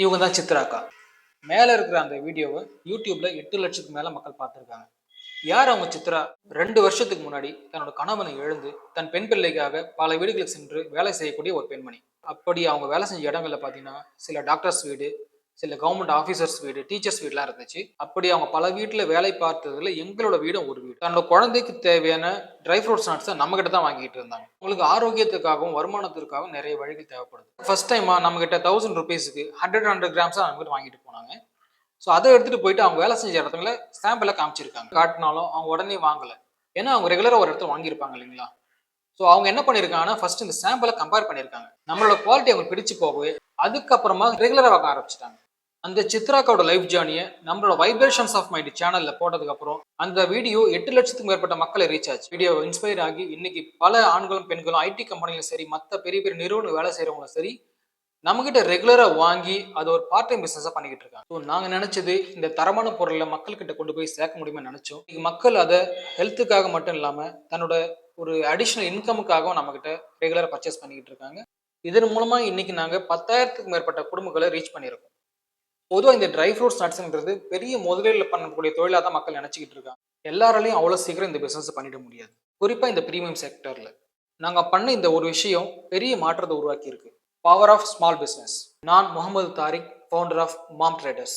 இவங்க தான் சித்ராக்கா. மேல இருக்கிற அந்த வீடியோவை யூடியூப்ல 8 லட்சத்துக்கு மேல மக்கள் பார்த்திருக்காங்க. யார் அவங்க சித்ரா? 2 வருஷத்துக்கு முன்னாடி தன்னோட கணவனை இழந்து தன் பெண் பிள்ளைக்காக பல வீடுகளுக்கு சென்று வேலை செய்யக்கூடிய ஒரு பெண்மணி. அப்படி அவங்க வேலை செஞ்ச இடங்கள்ல பார்த்தீங்கன்னா, சில டாக்டர்ஸ் வீடு, சில கவர்மெண்ட் ஆஃபீசர்ஸ் வீடு, டீச்சர்ஸ் வீடுலாம் இருந்துச்சு. அப்படி அவங்க பல வீட்ல வேலை பார்த்ததுல எங்களோட வீடும் ஒரு வீடு. தன்னோட குழந்தைக்கு தேவையான ட்ரை ஃப்ரூட்ஸ், நட்ஸ நம்மகிட்ட தான் வாங்கிட்டு இருந்தாங்க. உங்களுக்கு ஆரோக்கியத்துக்காகவும், வருமானத்திற்காகவும் நிறைய வழிகள் தேவைப்படுது. ஃபர்ஸ்ட் டைமா நம்மகிட்ட ₹1000க்கு 100 கிராம்ஸா நம்மகிட்ட வாங்கிட்டு போனாங்க. ஸோ அதை எடுத்துட்டு போயிட்டு அவங்க வேலை செஞ்ச இடத்துல சாம்பிளை காமிச்சிருக்காங்க. காட்டினாலும் அவங்க உடனே வாங்கல. ஏன்னா அவங்க ரெகுலரா ஒரு இடத்துல வாங்கியிருப்பாங்க இல்லைங்களா? ஸோ அவங்க என்ன பண்ணியிருக்காங்கன்னா, ஃபர்ஸ்ட் இந்த சாம்பிளை கம்பேர் பண்ணியிருக்காங்க. நம்மளோட குவாலிட்டி அவங்க பிடிச்சு போகவே அதுக்கப்புறமா ரெகுலரா வாங்க ஆரம்பிச்சிட்டாங்க. அந்த சித்ராக்காவோட லைஃப் ஜேர்னியை நம்மளோட வைப்ரேஷன்ஸ் ஆஃப் மைண்ட் சேனல்ல போட்டதுக்கு அப்புறம் அந்த வீடியோ 8 லட்சத்துக்கு மேற்பட்ட மக்களை ரீச் ஆச்சு. வீடியோ இன்ஸ்பயர் ஆகி இன்னைக்கு பல ஆண்களும் பெண்களும் ஐடி கம்பெனிலும் சரி, மற்ற பெரிய பெரிய நிறுவனம் வேலை செய்யறவங்களும் சரி, நம்மகிட்ட ரெகுலரா வாங்கி அதை ஒரு பார்ட் டைம் பிசினஸா பண்ணிக்கிட்டு இருக்காங்க. ஸோ நாங்க நினைச்சது இந்த தரமான பொருளை மக்கள்கிட்ட கொண்டு போய் சேர்க்க முடியுமா நினைச்சோம். இன்னைக்கு மக்கள் அதை ஹெல்த்துக்காக மட்டும் இல்லாம தன்னோட ஒரு அடிஷனல் இன்கமுக்காகவும் நம்ம கிட்ட ரெகுலரா பர்ச்சேஸ் பண்ணிக்கிட்டு இருக்காங்க. இதன் மூலமா இன்னைக்கு நாங்க 10,000த்துக்கு மேற்பட்ட குடும்பங்களை ரீச் பண்ணியிருக்கோம். பொதுவாக இந்த ட்ரை ஃப்ரூட்ஸ் நட்ஸ்ன்றது பெரிய முதலீடுல பண்ணக்கூடிய தொழிலாக தான் மக்கள் நினைச்சுக்கிட்டு இருக்காங்க. எல்லாராலையும் அவ்வளோ சீக்கிரம் இந்த பிசினஸ் பண்ணிட முடியாது. குறிப்பா இந்த பிரீமியம் செக்டர்ல நாங்க பண்ண இந்த ஒரு விஷயம் பெரிய மாற்றத்தை உருவாக்கி இருக்கு. Power of small business. நான் Mohammed Tariq, founder of Mom traders.